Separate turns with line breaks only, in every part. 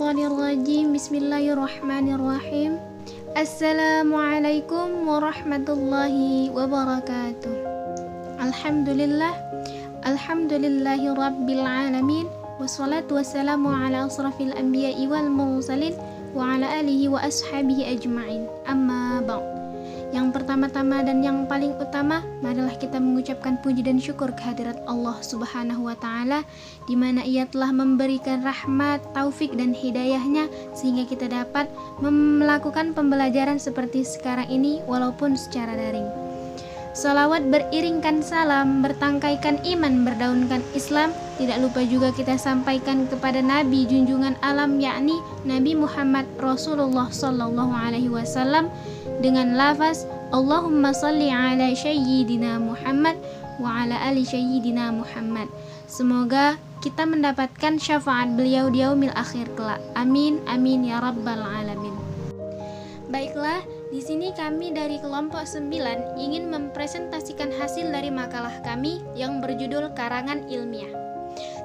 minasyaitonirrajim. Bismillahirrahmanirrahim. Assalamualaikum warahmatullahi wabarakatuh. Alhamdulillahi rabbil alamin. Wassalatu wassalamu ala asrafil anbiya'i wal mursalin wa ala alihi wa ashabihi ajma'in. Amma ba'd. Yang pertama-tama dan yang paling utama, marilah kita mengucapkan puji dan syukur kehadirat Allah Subhanahu wa Ta'ala, di mana Ia telah memberikan rahmat, taufik dan hidayahnya sehingga kita dapat melakukan pembelajaran seperti sekarang ini walaupun secara daring. Salawat beriringkan salam, bertangkaikan iman, berdaunkan Islam. Tidak lupa juga kita sampaikan kepada Nabi junjungan alam, yakni Nabi Muhammad Rasulullah Sallallahu Alaihi Wasallam dengan lafaz Allahumma salli ala Sayyidina Muhammad wa ala ali Sayyidina Muhammad. Semoga kita mendapatkan syafaat beliau di yaumil akhir kelak. Amin amin ya rabbal alamin. Baiklah, di sini kami dari kelompok 9 ingin mempresentasikan hasil dari makalah kami yang berjudul Karangan Ilmiah.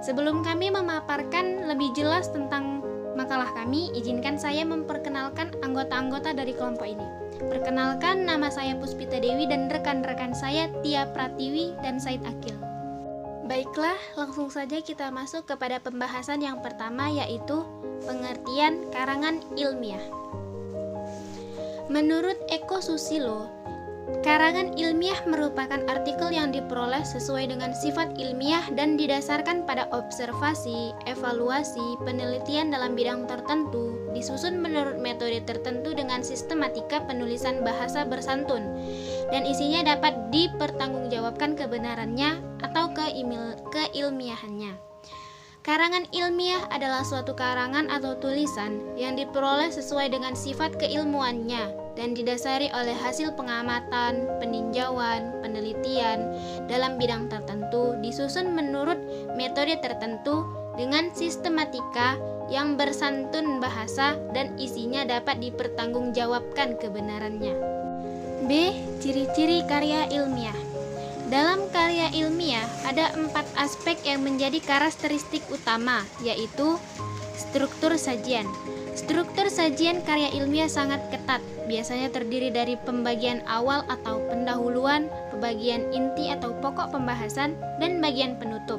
Sebelum kami memaparkan lebih jelas tentang makalah kami, izinkan saya memperkenalkan anggota-anggota dari kelompok ini. Perkenalkan, nama saya Puspita Dewi dan rekan-rekan saya Tia Pratiwi dan Said Akil. Baiklah, langsung saja kita masuk kepada pembahasan yang pertama, yaitu pengertian karangan ilmiah. Menurut Eko Susilo, karangan ilmiah merupakan artikel yang diperoleh sesuai dengan sifat ilmiah dan didasarkan pada observasi, evaluasi, penelitian dalam bidang tertentu, disusun menurut metode tertentu dengan sistematika penulisan bahasa bersantun, dan isinya dapat dipertanggungjawabkan kebenarannya atau keilmiahannya. Karangan ilmiah adalah suatu karangan atau tulisan yang diperoleh sesuai dengan sifat keilmuannya dan didasari oleh hasil pengamatan, peninjauan, penelitian dalam bidang tertentu, disusun menurut metode tertentu dengan sistematika yang bersantun bahasa dan isinya dapat dipertanggungjawabkan kebenarannya. B. Ciri-ciri karya ilmiah. Dalam karya ilmiah ada 4 aspek yang menjadi karakteristik utama, yaitu struktur sajian. Struktur sajian karya ilmiah sangat ketat, biasanya terdiri dari pembagian awal atau pendahuluan, pembagian inti atau pokok pembahasan, dan bagian penutup.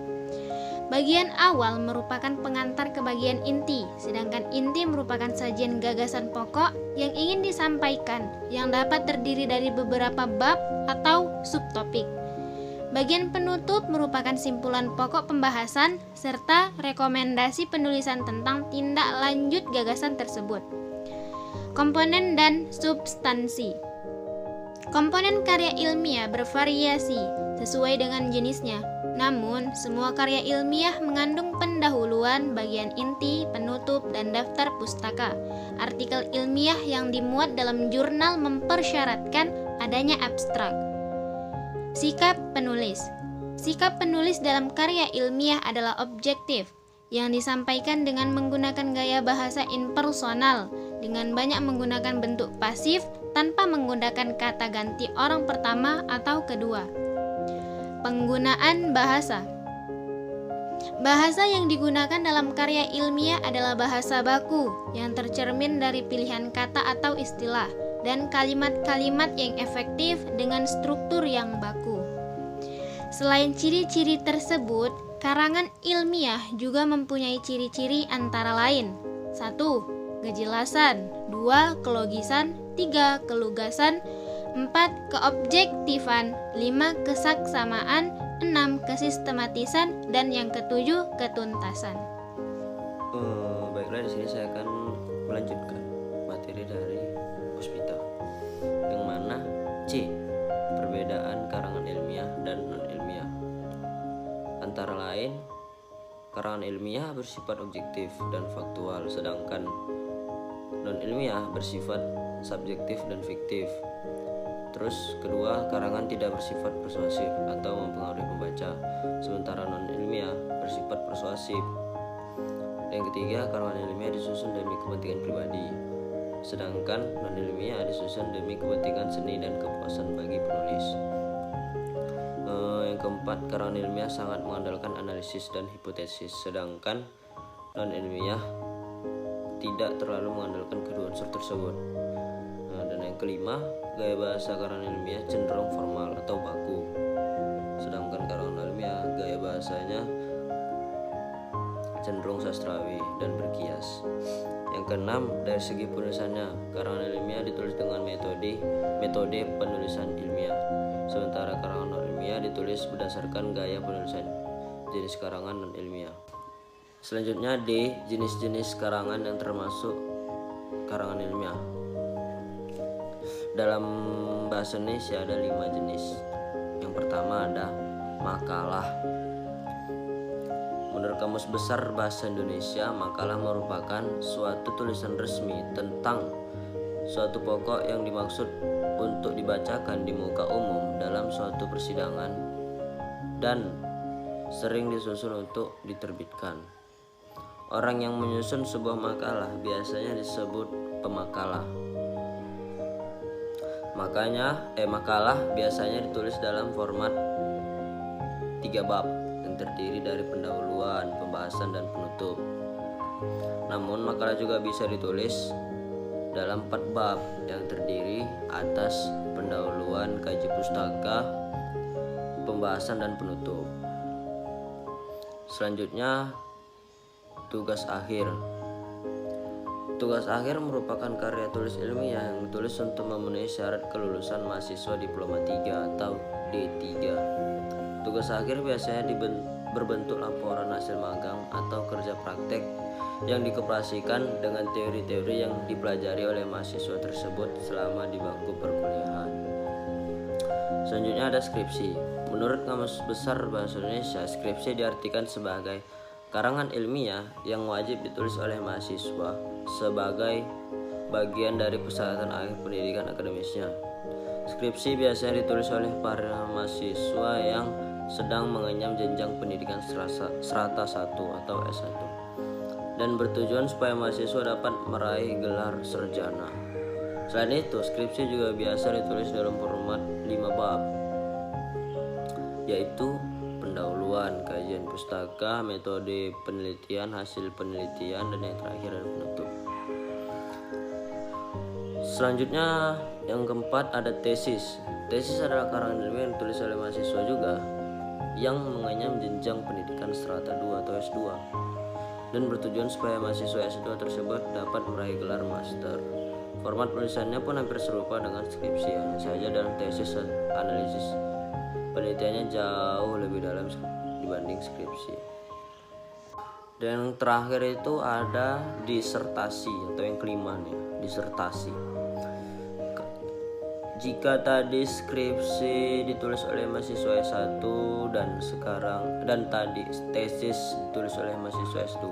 Bagian awal merupakan pengantar ke bagian inti, sedangkan inti merupakan sajian gagasan pokok yang ingin disampaikan, yang dapat terdiri dari beberapa bab atau subtopik. Bagian penutup merupakan simpulan pokok pembahasan serta rekomendasi penulisan tentang tindak lanjut gagasan tersebut. Komponen dan substansi. Komponen karya ilmiah bervariasi sesuai dengan jenisnya. Namun, semua karya ilmiah mengandung pendahuluan, bagian inti, penutup, dan daftar pustaka. Artikel ilmiah yang dimuat dalam jurnal mempersyaratkan adanya abstrak. Sikap penulis. Sikap penulis dalam karya ilmiah adalah objektif, yang disampaikan dengan menggunakan gaya bahasa impersonal, dengan banyak menggunakan bentuk pasif tanpa menggunakan kata ganti orang pertama atau kedua. Penggunaan bahasa. Bahasa yang digunakan dalam karya ilmiah adalah bahasa baku, yang tercermin dari pilihan kata atau istilah, dan kalimat-kalimat yang efektif dengan struktur yang baku. Selain ciri-ciri tersebut, karangan ilmiah juga mempunyai ciri-ciri antara lain: 1. Kejelasan, 2. Kelogisan, 3. Kelugasan, 4. Keobjektifan, 5. Kesaksamaan, 6. Kesistematisan, dan yang ketujuh, ketuntasan.
Baiklah, di sini saya akan melanjutkan materi dari Puspita, yang mana C. Perbedaan karangan ilmiah dan non-ilmiah. Antara lain, karangan ilmiah bersifat objektif dan faktual, sedangkan non-ilmiah bersifat subjektif dan fiktif. Terus kedua, karangan tidak bersifat persuasif atau mempengaruhi pembaca, sementara non-ilmiah bersifat persuasif. Yang ketiga, karangan ilmiah disusun demi kepentingan pribadi, sedangkan non-ilmiah disusun demi kepentingan seni dan kepuasan bagi penulis. Yang keempat, karangan ilmiah sangat mengandalkan analisis dan hipotesis, sedangkan non-ilmiah tidak terlalu mengandalkan kedua unsur tersebut. Nah, dan yang kelima, gaya bahasa karangan ilmiah cenderung formal atau baku, sedangkan karangan ilmiah gaya bahasanya cenderung sastrawi dan berkias. Yang keenam, dari segi penulisannya, karangan ilmiah ditulis dengan metode penulisan ilmiah, sementara karangan ilmiah ditulis berdasarkan gaya penulisan jenis karangan non ilmiah. Selanjutnya D, jenis-jenis karangan yang termasuk karangan ilmiah. Dalam bahasa Indonesia ada 5 jenis. Yang pertama ada makalah. Menurut Kamus Besar Bahasa Indonesia, makalah merupakan suatu tulisan resmi tentang suatu pokok yang dimaksud untuk dibacakan di muka umum dalam suatu persidangan dan sering disusun untuk diterbitkan. Orang yang menyusun sebuah makalah biasanya disebut pemakalah. Makalah biasanya ditulis dalam format 3 bab yang terdiri dari pendahuluan, pembahasan, dan penutup. Namun makalah juga bisa ditulis dalam 4 bab yang terdiri atas pendahuluan, kaji pustaka, pembahasan, dan penutup. Selanjutnya, tugas akhir. Tugas akhir merupakan karya tulis ilmiah yang ditulis untuk memenuhi syarat kelulusan mahasiswa diploma 3 atau D3. Tugas akhir biasanya berbentuk laporan hasil magang atau kerja praktek yang dikoperasikan dengan teori-teori yang dipelajari oleh mahasiswa tersebut selama di bangku perkuliahan. Selanjutnya ada skripsi. Menurut Kamus Besar Bahasa Indonesia, skripsi diartikan sebagai karangan ilmiah yang wajib ditulis oleh mahasiswa sebagai bagian dari persyaratan akhir pendidikan akademisnya. Skripsi biasanya ditulis oleh para mahasiswa yang sedang mengenyam jenjang pendidikan strata 1 atau S1 dan bertujuan supaya mahasiswa dapat meraih gelar sarjana. Selain itu, skripsi juga biasa ditulis dalam format 5 bab, yaitu pendahuluan, kajian pustaka, metode penelitian, hasil penelitian, dan yang terakhir adalah penutup. Selanjutnya yang keempat ada tesis. Tesis adalah karangan ilmiah yang ditulis oleh mahasiswa juga yang mengenyam jenjang pendidikan strata 2 atau S2 dan bertujuan supaya mahasiswa S2 tersebut dapat meraih gelar master. Format penulisannya pun hampir serupa dengan skripsi, hanya saja dalam tesis analisis penelitiannya jauh lebih dalam dibanding skripsi. Dan yang terakhir itu ada disertasi atau yang kelima nih, disertasi. Jika tadi skripsi ditulis oleh mahasiswa S1 dan tadi tesis ditulis oleh mahasiswa S2,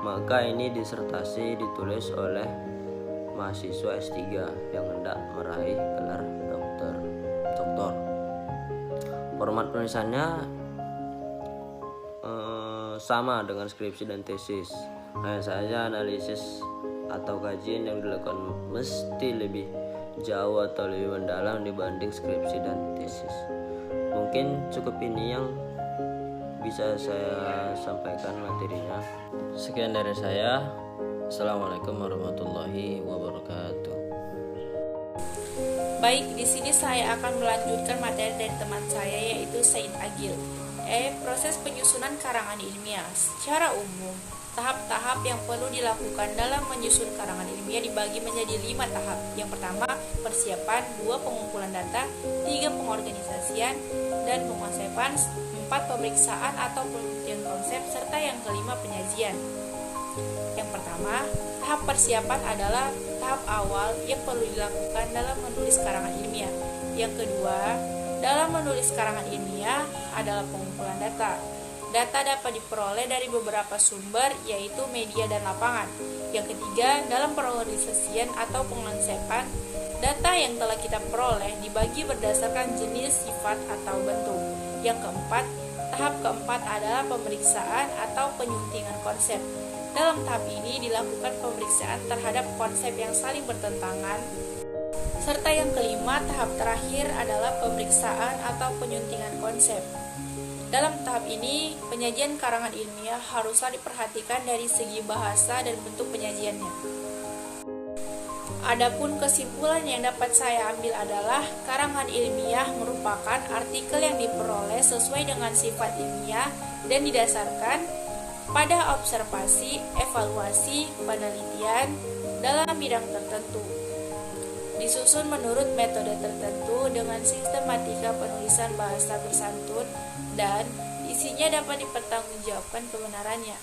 maka ini disertasi ditulis oleh mahasiswa S3 yang hendak meraih gelar doktor. Format penulisannya sama dengan skripsi dan tesis, hanya saja analisis atau kajian yang dilakukan mesti lebih jauh atau lebih mendalam dibanding skripsi dan tesis. Mungkin cukup ini yang bisa saya sampaikan materinya. Sekian dari saya. Assalamualaikum warahmatullahi wabarakatuh.
Baik, di sini saya akan melanjutkan materi dari teman saya yaitu Said Agil. Proses penyusunan karangan ilmiah. Secara umum, tahap-tahap yang perlu dilakukan dalam menyusun karangan ilmiah dibagi menjadi 5 tahap. Yang pertama, persiapan, 2 pengumpulan data, 3 pengorganisasian dan pengonsepan, 4 pemeriksaan atau penelitian konsep, serta yang kelima penyajian. Yang pertama, tahap persiapan adalah tahap awal yang perlu dilakukan dalam menulis karangan ilmiah. Yang kedua, dalam menulis karangan ilmiah adalah pengumpulan data. Data dapat diperoleh dari beberapa sumber, yaitu media dan lapangan. Yang ketiga, dalam pengorganisasian atau pengonsepan, data yang telah kita peroleh dibagi berdasarkan jenis, sifat, atau bentuk. Yang keempat, tahap keempat adalah pemeriksaan atau penyuntingan konsep. Dalam tahap ini dilakukan pemeriksaan terhadap konsep yang saling bertentangan. Serta yang kelima, tahap terakhir adalah pemeriksaan atau penyuntingan konsep. Dalam tahap ini, penyajian karangan ilmiah haruslah diperhatikan dari segi bahasa dan bentuk penyajiannya. Adapun kesimpulan yang dapat saya ambil adalah karangan ilmiah merupakan artikel yang diperoleh sesuai dengan sifat ilmiah dan didasarkan pada observasi, evaluasi, penelitian dalam bidang tertentu. Disusun menurut metode tertentu dengan sistematika penulisan bahasa bersantun dan isinya dapat dipertanggungjawabkan kebenarannya.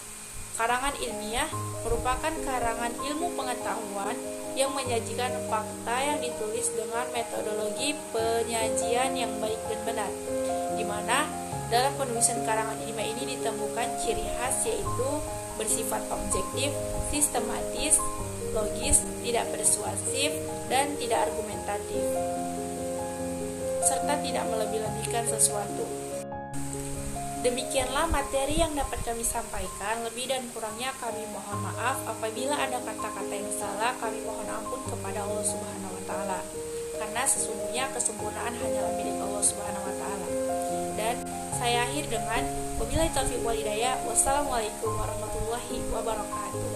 Karangan ilmiah merupakan karangan ilmu pengetahuan yang menyajikan fakta yang ditulis dengan metodologi penyajian yang baik dan benar, di mana dalam penulisan karangan ilmiah ini ditemukan ciri khas yaitu bersifat objektif, sistematis, logis, tidak persuasif, dan tidak argumentatif, serta tidak melebih-lebihkan sesuatu. Demikianlah materi yang dapat kami sampaikan. Lebih dan kurangnya kami mohon maaf. Apabila ada kata-kata yang salah, kami mohon ampun kepada Allah Subhanahu wa taala. Karena sesungguhnya kesempurnaan hanyalah milik Allah Subhanahu wa taala. Dan saya akhir dengan wabillahi taufiq wal hidayah. Wassalamualaikum warahmatullahi wabarakatuh.